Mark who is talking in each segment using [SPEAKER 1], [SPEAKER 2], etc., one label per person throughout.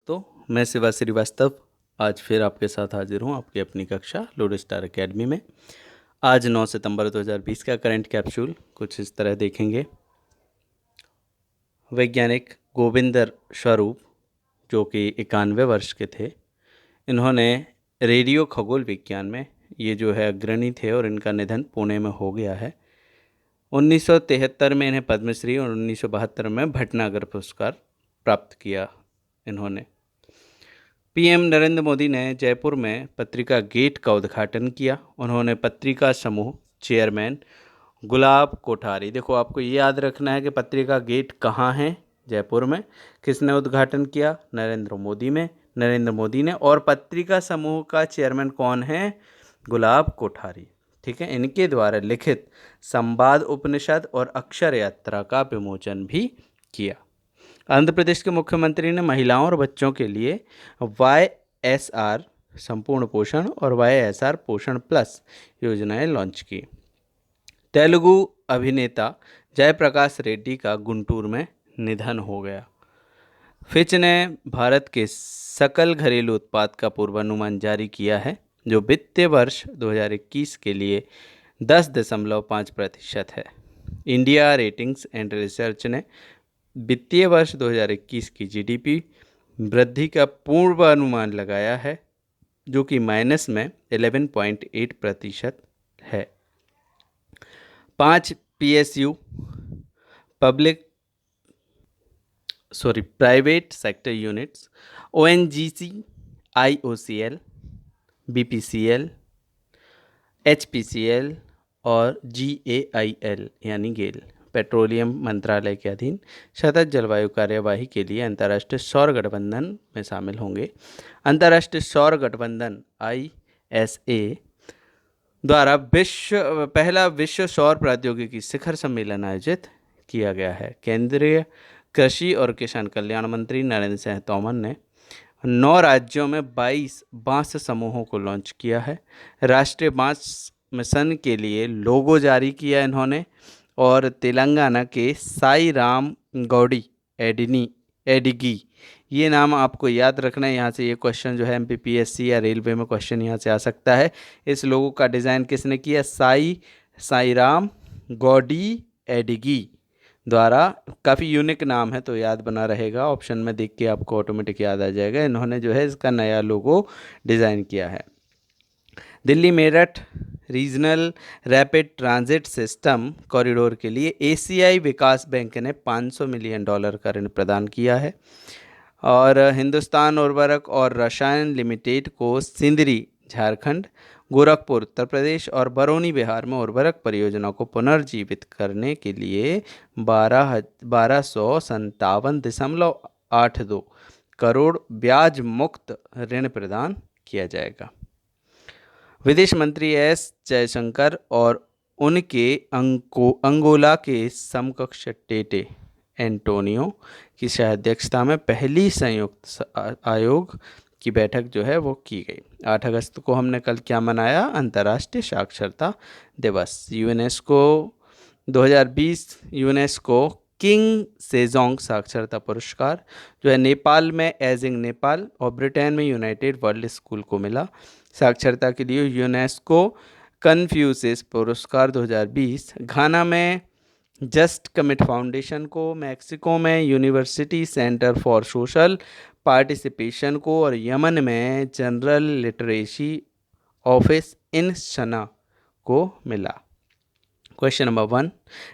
[SPEAKER 1] दोस्तों, मैं शिवा श्रीवास्तव आज फिर आपके साथ हाजिर हूँ आपकी अपनी कक्षा लोड स्टार एकेडमी में। आज 9 सितंबर 2020 का करंट कैप्सूल कुछ इस तरह देखेंगे। वैज्ञानिक गोविंदर स्वरूप जो कि 91 वर्ष के थे, इन्होंने रेडियो खगोल विज्ञान में ये जो है अग्रणी थे और इनका निधन पुणे में हो गया है। 1973 में इन्हें पद्मश्री और 1972 में भटनागर पुरस्कार प्राप्त किया इन्होंने। पीएम नरेंद्र मोदी ने जयपुर में पत्रिका गेट का उद्घाटन किया। उन्होंने पत्रिका समूह चेयरमैन गुलाब कोठारी, देखो आपको ये याद रखना है कि पत्रिका गेट कहाँ है, जयपुर में। किसने उद्घाटन किया? नरेंद्र मोदी ने। और पत्रिका समूह का चेयरमैन कौन है? गुलाब कोठारी। ठीक है, इनके द्वारा लिखित संवाद उपनिषद और अक्षर यात्रा का विमोचन भी किया। आंध्र प्रदेश के मुख्यमंत्री ने महिलाओं और बच्चों के लिए YSR संपूर्ण पोषण और YSR पोषण प्लस योजनाएं लॉन्च की। तेलुगु अभिनेता जयप्रकाश रेड्डी का गुंटूर में निधन हो गया। फिच ने भारत के सकल घरेलू उत्पाद का पूर्वानुमान जारी किया है, जो वित्तीय वर्ष 2021 के लिए 10.5% है। इंडिया रेटिंग्स एंड रिसर्च ने वित्तीय वर्ष 2021 की GDP वृद्धि का पूर्वानुमान लगाया है, जो कि माइनस में 11.8% है। 5 PSU private sector units ONGC, IOCL, BPCL, HPCL और GAIL यानी गेल पेट्रोलियम मंत्रालय के अधीन सतत जलवायु कार्यवाही के लिए अंतर्राष्ट्रीय सौर गठबंधन में शामिल होंगे। अंतर्राष्ट्रीय सौर गठबंधन ISA द्वारा पहला विश्व सौर प्रौद्योगिकी शिखर सम्मेलन आयोजित किया गया है। केंद्रीय कृषि और किसान कल्याण मंत्री नरेंद्र सिंह तोमर ने 9 राज्यों में 22 बांस समूहों को लॉन्च किया है। राष्ट्रीय बांस मिशन के लिए लोगो जारी किया इन्होंने। और तेलंगाना के साई राम गौडी एडिगी, ये नाम आपको याद रखना है। यहाँ से ये क्वेश्चन जो है MPPSC या रेलवे में क्वेश्चन यहाँ से आ सकता है। इस लोगों का डिज़ाइन किसने किया? साई राम गौडी एडिगी द्वारा। काफ़ी यूनिक नाम है तो याद बना रहेगा, ऑप्शन में देख के आपको ऑटोमेटिक याद आ जाएगा। इन्होंने जो है इसका नया लोगो डिज़ाइन किया है। Delhi Meerut regional rapid transit system corridor के लिए एशियाई विकास बैंक ने $500 मिलियन का ऋण प्रदान किया है। और हिंदुस्तान उर्वरक और रसायन लिमिटेड को सिंदरी झारखंड, गोरखपुर उत्तर प्रदेश और बरौनी बिहार में उर्वरक परियोजनाओं को पुनर्जीवित करने के लिए 1257.82 करोड़ ब्याज मुक्त ऋण प्रदान किया जाएगा। विदेश मंत्री S जयशंकर और उनके अंगोला के समकक्ष टेटे एंटोनियो की अध्यक्षता में पहली संयुक्त आयोग की बैठक जो है वो की गई। 8 अगस्त को हमने कल क्या मनाया? अंतर्राष्ट्रीय साक्षरता दिवस। यूनेस्को 2020 यूनेस्को किंग सेजोंग साक्षरता पुरस्कार जो है नेपाल में एजिंग नेपाल और ब्रिटेन में यूनाइटेड वर्ल्ड स्कूल को मिला। साक्षरता के लिए यूनेस्को कन्फ्यूशियस पुरस्कार 2020, घाना में जस्ट कमिट फाउंडेशन को, मैक्सिको में university centre for social participation को और यमन में जनरल लिटरेसी ऑफिस इन सना को मिला। क्वेश्चन नंबर 1,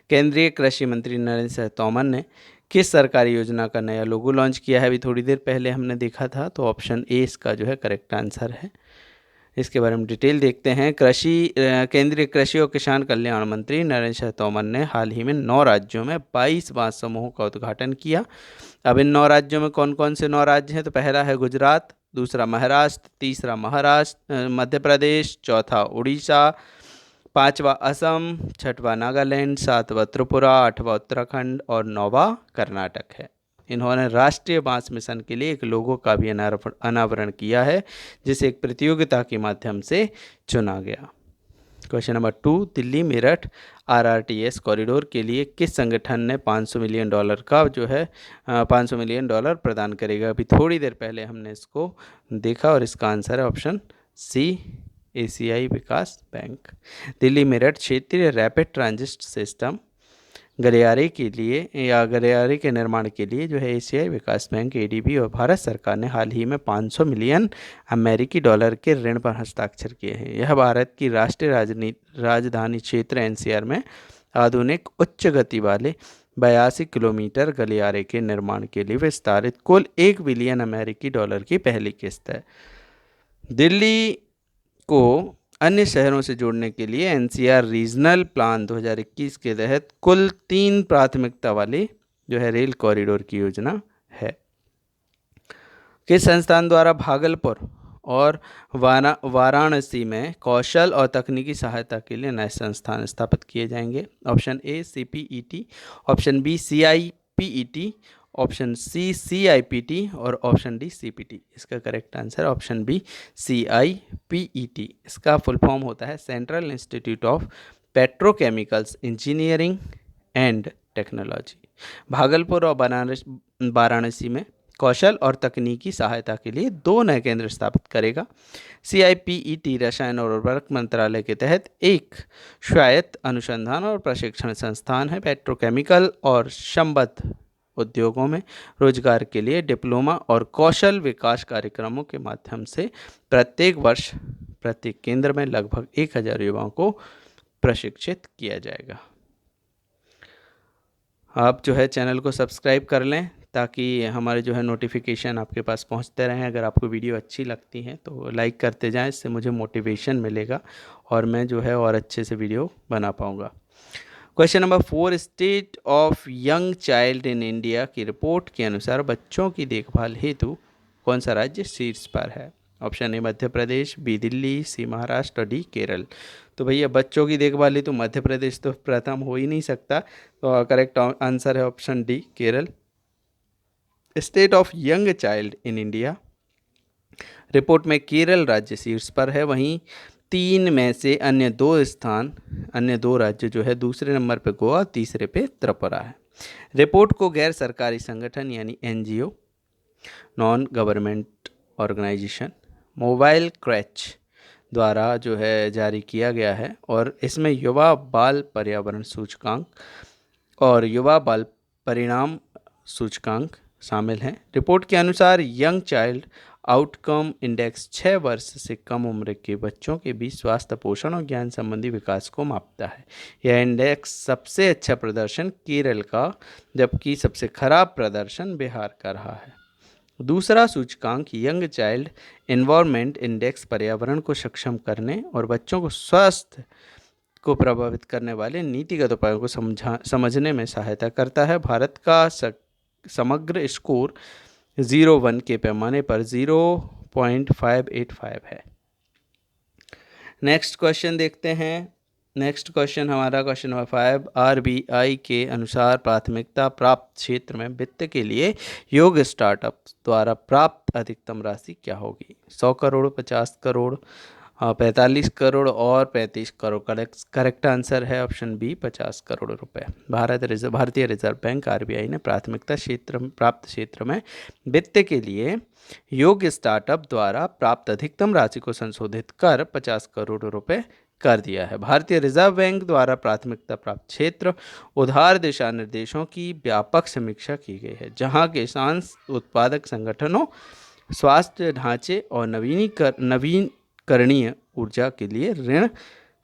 [SPEAKER 1] केंद्रीय कृषि मंत्री नरेंद्र सिंह तोमर ने किस सरकारी योजना का नया लोगो लॉन्च किया है? अभी थोड़ी देर पहले हमने देखा था, तो ऑप्शन ए इसका जो है करेक्ट आंसर है। इसके बारे में डिटेल देखते हैं। केंद्रीय कृषि और किसान कल्याण मंत्री नरेंद्र सिंह तोमर ने हाल ही में 9 राज्यों में 22 बांस समूहों का उद्घाटन किया। अब इन 9 राज्यों में कौन कौन से 9 राज्य हैं? तो पहला है गुजरात, दूसरा महाराष्ट्र, तीसरा मध्य प्रदेश, चौथा उड़ीसा, 5वां असम, 6वां नागालैंड, 7वां त्रिपुरा, 8वां उत्तराखंड और 9वां कर्नाटक है। इन्होंने राष्ट्रीय बांस मिशन के लिए एक लोगो का भी अनावरण किया है, जिसे एक प्रतियोगिता के माध्यम से चुना गया। Question number 2, Delhi Meerut RRTS corridor के लिए किस संगठन ने $500 मिलियन का जो है $500 मिलियन प्रदान करेगा? अभी थोड़ी देर पहले हमने इसको देखा और इसका आंसर है ऑप्शन सी, एशियाई विकास बैंक। दिल्ली मेरठ क्षेत्रीय रैपिड ट्रांजिट सिस्टम गलियारे के लिए या गलियारे के निर्माण के लिए जो है एशियाई विकास बैंक एडीबी और भारत सरकार ने हाल ही में $500 मिलियन अमेरिकी डॉलर के ऋण पर हस्ताक्षर किए हैं। यह भारत की राष्ट्रीय राजधानी क्षेत्र एनसीआर में आधुनिक उच्च गति वाले 82 किलोमीटर गलियारे के निर्माण के लिए विस्तारित कुल $1 बिलियन अमेरिकी डॉलर की पहली किस्त है। दिल्ली को अन्य शहरों से जोड़ने के लिए एनसीआर रीजनल प्लान 2021 के तहत कुल 3 प्राथमिकता वाली जो है रेल कॉरिडोर की योजना है। किस संस्थान द्वारा भागलपुर और वाराणसी में कौशल और तकनीकी सहायता के लिए नए संस्थान स्थापित किए जाएंगे? Option A CPET, option B CIPET, option C CIPT और ऑप्शन डी सीपीटी। इसका correct answer option B CIPET. इसका फुल फॉर्म होता है central institute of petrochemicals engineering and technology. Bhagalpur और वाराणसी में कौशल और तकनीकी सहायता के लिए 2 नए केंद्र स्थापित करेगा। सीआईपीईटी रसायन और उर्वरक मंत्रालय के तहत एक स्वायत्त अनुसंधान और प्रशिक्षण संस्थान है। पेट्रोकेमिकल और संबद्ध उद्योगों में रोजगार के लिए डिप्लोमा और कौशल विकास कार्यक्रमों के माध्यम से प्रत्येक वर्ष प्रत्येक केंद्र में लगभग 1000 युवाओं को प्रशिक्षित किया जाएगा। आप जो है चैनल को सब्सक्राइब कर लें ताकि हमारे जो है नोटिफिकेशन आपके पास पहुंचते रहें। अगर आपको वीडियो अच्छी लगती है तो लाइक करते जाएं, इससे मुझे मोटिवेशन मिलेगा और मैं जो है और अच्छे से वीडियो बना पाऊंगा। Question number 4, state of young child in India की रिपोर्ट के अनुसार बच्चों की देखभाल हेतु कौन सा राज्य शीर्ष पर है? Option A Madhya Pradesh, B Delhi, C Maharashtra, D Kerala. तो भैया बच्चों की देखभाल हेतु मध्य प्रदेश तो प्रथम हो ही नहीं सकता, तो करेक्ट आंसर है option D Kerala. State of young child in India report में केरल राज्य शीर्ष पर है, वहीं 3 में से अन्य 2 राज्य जो है दूसरे नंबर पे गोवा, तीसरे पे त्रिपुरा है। रिपोर्ट को गैर सरकारी संगठन यानी NGO, non government organisation, mobile creche द्वारा जो है जारी किया गया है और इसमें युवा बाल पर्यावरण सूचकांक और युवा बाल परिणाम सूचकांक शामिल हैं। रिपोर्ट के अनुसार यंग चाइल्ड आउटकम इंडेक्स 6 वर्ष से कम उम्र के बच्चों के बीच स्वास्थ्य, पोषण और ज्ञान संबंधी विकास को मापता है। यह इंडेक्स सबसे अच्छा प्रदर्शन केरल का जबकि सबसे खराब प्रदर्शन बिहार का रहा है। दूसरा सूचकांक यंग चाइल्ड एनवायरनमेंट इंडेक्स पर्यावरण को सक्षम करने और बच्चों को स्वास्थ्य को प्रभावित करने वाले नीतिगत उपायों को समझने में सहायता करता है। भारत का समग्र स्कोर 0-1 के पैमाने पर 0.585 है। नेक्स्ट क्वेश्चन देखते हैं। नेक्स्ट क्वेश्चन हमारा क्वेश्चन नंबर 5, आरबीआई के अनुसार प्राथमिकता प्राप्त क्षेत्र में वित्त के लिए योग्य स्टार्टअप द्वारा प्राप्त अधिकतम राशि क्या होगी? 100 करोड़, 50 करोड़, 45 करोड़ और 35 करोड़। करेक्ट आंसर है ऑप्शन बी 50 करोड़ रुपए। भारतीय रिजर्व बैंक आरबीआई ने प्राप्त क्षेत्र में वित्त के लिए योग्य स्टार्टअप द्वारा प्राप्त अधिकतम राशि को संशोधित कर 50 करोड़ रुपए कर दिया है। भारतीय रिजर्व बैंक द्वारा प्राथमिकता प्राप्त क्षेत्र उधार दिशा निर्देशों की व्यापक समीक्षा की गई है, जहां किसान उत्पादक संगठनों, स्वास्थ्य ढांचे और नवीकरणीय ऊर्जा के लिए ऋण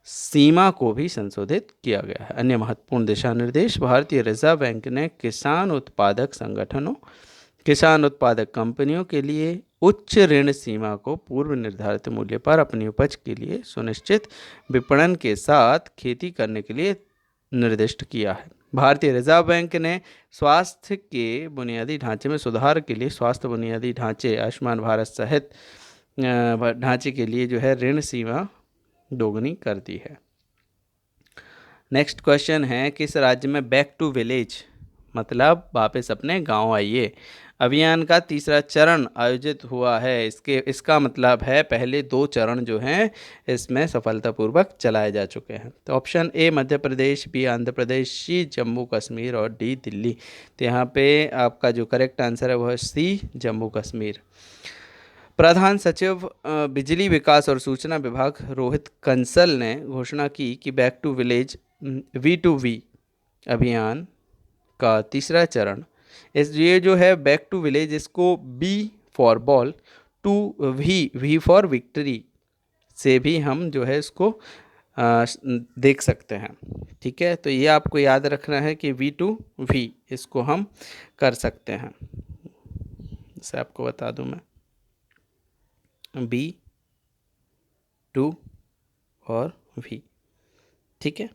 [SPEAKER 1] सीमा को भी संशोधित किया गया है। अन्य महत्वपूर्ण दिशा निर्देश, भारतीय रिजर्व बैंक ने किसान उत्पादक संगठनों, किसान उत्पादक कंपनियों के लिए उच्च ऋण सीमा को पूर्व निर्धारित मूल्य पर अपनी उपज के लिए सुनिश्चित विपणन के साथ खेती करने के लिए निर्दिष्ट किया है। भारतीय रिजर्व बैंक ने स्वास्थ्य के बुनियादी ढांचे में सुधार के लिए स्वास्थ्य बुनियादी ढांचे, आयुष्मान भारत सहित ढांचे के लिए जो है ऋण सीमा दोगुनी कर दी है। नेक्स्ट क्वेश्चन है, किस राज्य में बैक टू विलेज मतलब वापस अपने गांव आइए अभियान का तीसरा चरण आयोजित हुआ है। इसका मतलब है पहले 2 चरण जो हैं इसमें सफलतापूर्वक चलाए जा चुके हैं। तो option A Madhya Pradesh, B Andhra Pradesh, C Jammu Kashmir और डी दिल्ली। तो यहाँ पे आपका जो करेक्ट आंसर है वो है सी जम्मू कश्मीर। प्रधान सचिव बिजली विकास और सूचना विभाग रोहित कंसल ने घोषणा की कि बैक टू विलेज V2V अभियान का तीसरा चरण, ये जो है बैक टू विलेज, इसको B for ball, two V for victory से भी हम जो है इसको देख सकते हैं। ठीक है, तो ये आपको याद रखना है कि V2V इसको हम कर सकते हैं। इसे आपको बता दूं मैं, B2 और V। ठीक है,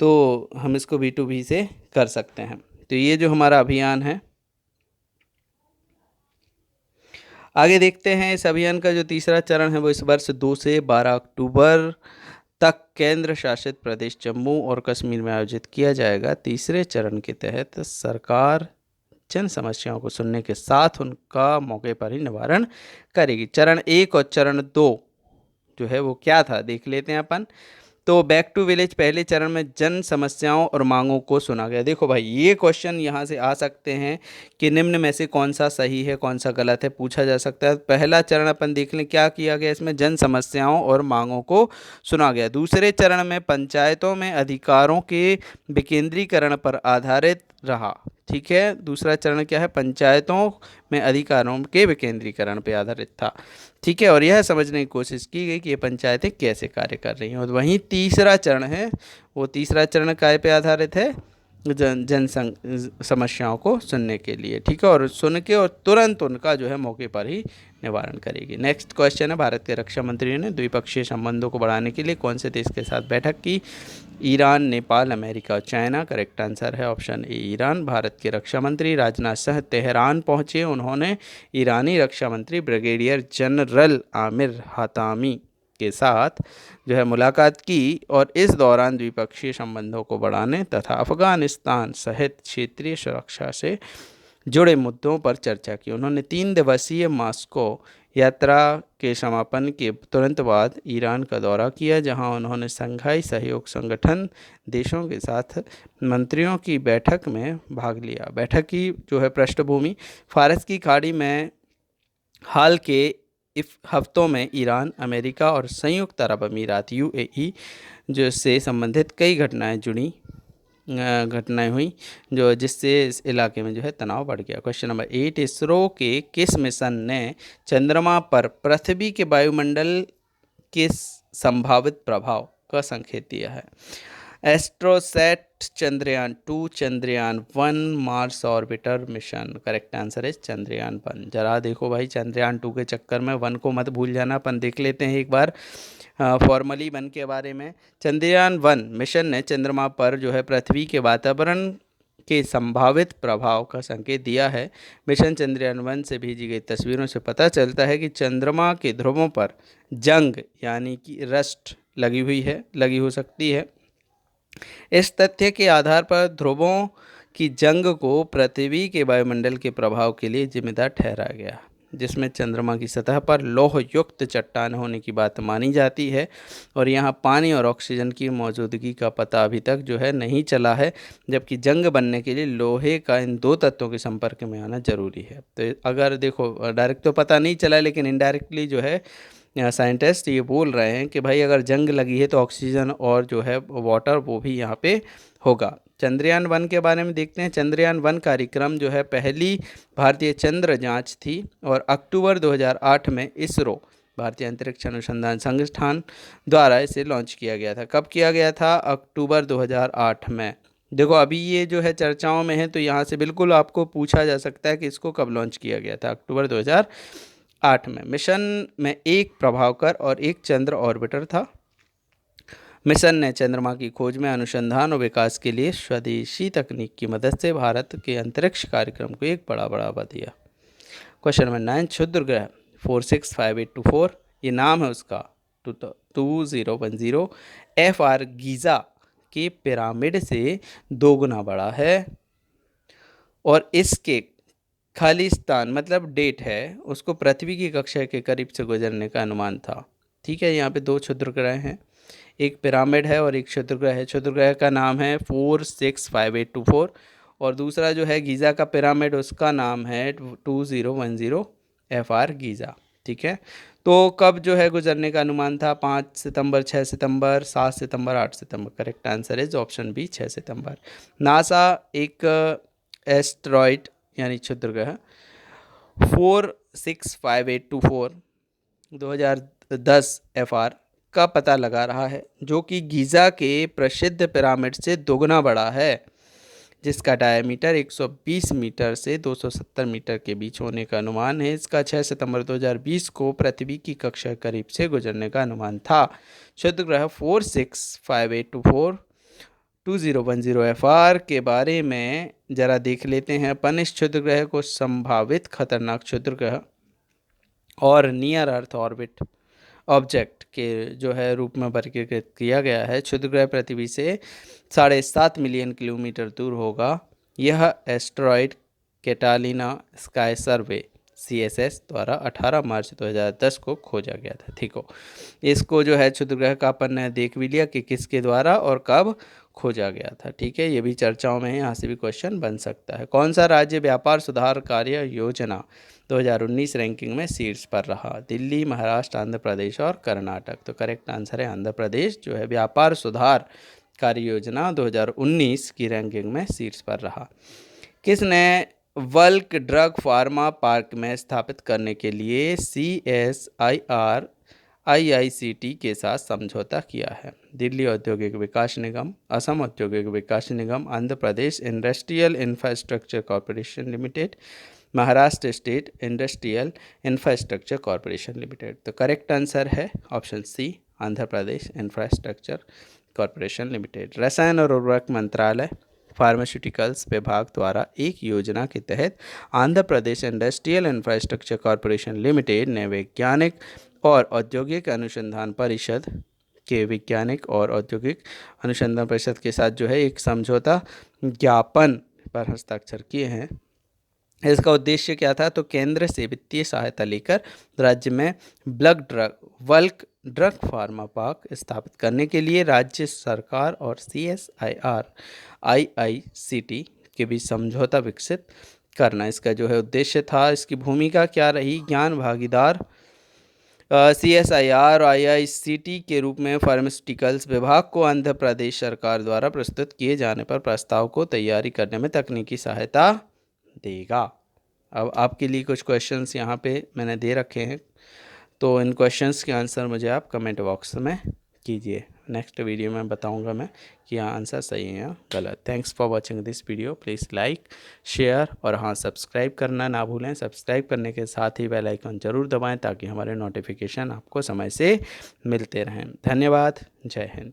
[SPEAKER 1] तो हम इसको V2V से कर सकते हैं। तो ये जो हमारा अभियान है, आगे देखते हैं। इस अभियान का जो तीसरा चरण है वो इस वर्ष 2 से 12 अक्टूबर तक केंद्र शासित प्रदेश जम्मू और कश्मीर में आयोजित किया जाएगा। तीसरे चरण के तहत सरकार जन समस्याओं को सुनने के साथ उनका मौके पर ही निवारण करेगी। चरण 1 और चरण 2 जो है वो क्या था देख लेते हैं अपन। तो बैक टू विलेज पहले चरण में जन समस्याओं और मांगों को सुना गया। देखो भाई, ये क्वेश्चन यहाँ से आ सकते हैं कि निम्न में से कौन सा सही है कौन सा गलत है, पूछा जा सकता है। पहला चरण अपन देख लें, क्या किया गया इसमें, जन समस्याओं और मांगों को सुना गया। दूसरे चरण में पंचायतों में अधिकारों के विकेंद्रीकरण पर आधारित रहा। ठीक है, दूसरा चरण क्या है, पंचायतों में अधिकारों के विकेंद्रीकरण पर आधारित था। ठीक है, और यह समझने की कोशिश की गई कि ये पंचायतें कैसे कार्य कर रही हैं। और वहीं तीसरा चरण है, वो तीसरा चरण काय पे आधारित है, जन समस्याओं को सुनने के लिए। ठीक है, और सुन के और तुरंत उनका जो है मौके पर ही निवारण करेगी। नेक्स्ट क्वेश्चन है, भारत के रक्षा मंत्री ने द्विपक्षीय संबंधों को बढ़ाने के लिए कौन से देश के साथ बैठक की। ईरान, नेपाल, अमेरिका और चाइना। करेक्ट आंसर है ऑप्शन ए ईरान। भारत के रक्षा मंत्री राजनाथ सिंह तेहरान पहुंचे। उन्होंने ईरानी रक्षा मंत्री ब्रिगेडियर जनरल आमिर हातामी के साथ जो है मुलाकात की और इस दौरान द्विपक्षीय संबंधों को बढ़ाने तथा अफगानिस्तान सहित क्षेत्रीय सुरक्षा से जुड़े मुद्दों पर चर्चा की। उन्होंने 3 दिवसीय मॉस्को यात्रा के समापन के तुरंत बाद ईरान का दौरा किया, जहां उन्होंने शंघाई सहयोग संगठन देशों के साथ मंत्रियों की बैठक में भाग लिया। बैठक की जो है पृष्ठभूमि, फारस की खाड़ी में हाल के हफ्तों में ईरान, अमेरिका और संयुक्त अरब अमीरात UAE जो से संबंधित कई घटनाएं हुई जो जिससे इस इलाके में जो है तनाव बढ़ गया। क्वेश्चन नंबर 8, इसरो के किस मिशन ने चंद्रमा पर पृथ्वी के वायुमंडल के संभावित प्रभाव का संकेत दिया है। AstroSat, Chandrayaan 2, Chandrayaan 1, Mars orbiter mission. Correct answer है चंद्रयान 1। जरा देखो भाई, चंद्रयान 2 के चक्कर में 1 को मत भूल जाना। अपन देख लेते हैं एक बार फॉर्मली 1 के बारे में। चंद्रयान 1 मिशन ने चंद्रमा पर जो है पृथ्वी के वातावरण के संभावित प्रभाव का संकेत दिया है। मिशन चंद्रयान 1 से भेजी गई तस्वीरों से पता चलता है कि चंद्रमा के ध्रुवों पर जंग यानी कि रस्ट लगी हो सकती है। इस तथ्य के आधार पर ध्रुवों की जंग को पृथ्वी के वायुमंडल के प्रभाव के लिए जिम्मेदार ठहराया गया, जिसमें चंद्रमा की सतह पर लौह युक्त चट्टान होने की बात मानी जाती है और यहाँ पानी और ऑक्सीजन की मौजूदगी का पता अभी तक जो है नहीं चला है, जबकि जंग बनने के लिए लोहे का इन 2 तत्वों के संपर्क में आना जरूरी है। तो अगर देखो, डायरेक्ट तो पता नहीं चला, लेकिन इनडायरेक्टली जो है साइंटिस्ट ये बोल रहे हैं कि भाई अगर जंग लगी है तो ऑक्सीजन और जो है वाटर वो भी यहाँ पे होगा। चंद्रयान 1 के बारे में देखते हैं। चंद्रयान 1 कार्यक्रम जो है पहली भारतीय चंद्र जांच थी और अक्टूबर 2008 में इसरो भारतीय अंतरिक्ष अनुसंधान संस्थान द्वारा इसे लॉन्च किया गया था। कब किया गया था? अक्टूबर 2008 में। देखो अभी ये जो है चर्चाओं में है, तो यहाँ से बिल्कुल आपको पूछा जा सकता है कि इसको कब लॉन्च किया गया था। अक्टूबर 2008 में। मिशन में 1 प्रभावकर और 1 चंद्र ऑर्बिटर था। मिशन ने चंद्रमा की खोज में अनुसंधान और विकास के लिए स्वदेशी तकनीक की मदद से भारत के अंतरिक्ष कार्यक्रम को एक बड़ा बढ़ावा दिया। क्वेश्चन नंबर 9, क्षुद्र ग्रह 465824, ये नाम है उसका 2010 FR गीज़ा के पिरामिड से 2 गुना बड़ा है। और इसके खाली स्थान मतलब डेट है उसको पृथ्वी की कक्षा के करीब से गुजरने का अनुमान था। ठीक है, यहाँ पे दो क्षुद्र ग्रह हैं, एक पिरामिड है और एक क्षुद्र ग्रह है। क्षुद्र ग्रह का नाम है 465824 और दूसरा जो है गीज़ा का पिरामिड उसका नाम है 2010 FR गीज़ा। ठीक है, तो कब जो है गुजरने का अनुमान था? 5 सितंबर, 6 सितंबर, 7 सितंबर, 8 सितंबर। Correct answer is option B 6 सितंबर। नासा एक एस्ट्रॉइड यानी क्षुद्र ग्रह 465824 2010 FR का पता लगा रहा है, जो कि गीज़ा के प्रसिद्ध पिरामिड से दोगुना बड़ा है, जिसका डायमीटर 120 मीटर से 270 मीटर के बीच होने का अनुमान है। इसका 6 सितंबर 2020 को पृथ्वी की कक्षा करीब से गुजरने का अनुमान था। क्षुद्र ग्रह 465824 2010 FR के बारे में जरा देख लेते हैं अपन। इस क्षुद्र ग्रह को संभावित खतरनाक क्षुद्र ग्रह और नियर अर्थ ऑर्बिट ऑब्जेक्ट के जो है रूप में वर्गीकृत किया गया है। क्षुद्र ग्रह पृथ्वी से 7.5 मिलियन किलोमीटर दूर होगा। यह एस्ट्रॉइड कैटालिना स्काई सर्वे CSS द्वारा 18 मार्च 2010 को खोजा गया था। ठीक हो, इसको जो है क्षुद्र ग्रह का अपन ने देख भी लिया कि किसके द्वारा और कब खोजा गया था। ठीक है, ये भी चर्चाओं में है, यहाँ से भी क्वेश्चन बन सकता है। कौन सा राज्य व्यापार सुधार कार्य योजना 2019 रैंकिंग में शीर्ष पर रहा? दिल्ली, महाराष्ट्र, आंध्र प्रदेश और कर्नाटक। तो करेक्ट आंसर है आंध्र प्रदेश, जो है व्यापार सुधार कार्य योजना 2019 की रैंकिंग में शीर्ष पर रहा। किसने वल्क ड्रग फार्मा पार्क में स्थापित करने के लिए CSIR IICT के साथ समझौता किया है? दिल्ली औद्योगिक विकास निगम, असम औद्योगिक विकास निगम, Andhra Pradesh industrial infrastructure corporation limited, Maharashtra state industrial infrastructure corporation limited. तो करेक्ट आंसर है option C, Andhra Pradesh infrastructure corporation limited. रसायन और उर्वरक मंत्रालय फार्मास्यूटिकल्स विभाग द्वारा एक योजना के तहत Andhra Pradesh industrial infrastructure corporation limited ने वैज्ञानिक और औद्योगिक अनुसंधान परिषद के वैज्ञानिक और औद्योगिक अनुसंधान परिषद के साथ जो है एक समझौता ज्ञापन पर हस्ताक्षर किए हैं। इसका उद्देश्य क्या था? तो केंद्र से वित्तीय सहायता लेकर राज्य में वल्क ड्रग फार्मा पार्क स्थापित करने के लिए राज्य सरकार और CSIR IICT के बीच समझौता विकसित करना इसका जो है उद्देश्य था। इसकी भूमिका क्या रही? ज्ञान भागीदार CSIR और IICT के रूप में फार्मास्यूटिकल्स विभाग को आंध्र प्रदेश सरकार द्वारा प्रस्तुत किए जाने पर प्रस्ताव को तैयारी करने में तकनीकी सहायता देगा। अब आपके लिए कुछ क्वेश्चंस यहाँ पे मैंने दे रखे हैं, तो इन क्वेश्चंस के आंसर मुझे आप कमेंट बॉक्स में कीजिए। नेक्स्ट वीडियो में बताऊंगा मैं कि यहाँ आंसर सही है या गलत। Thanks for watching this video. Please like, share और हाँ सब्सक्राइब करना ना भूलें। सब्सक्राइब करने के साथ ही बेल आइकन ज़रूर दबाएं ताकि हमारे नोटिफिकेशन आपको समय से मिलते रहें। धन्यवाद। जय हिंद।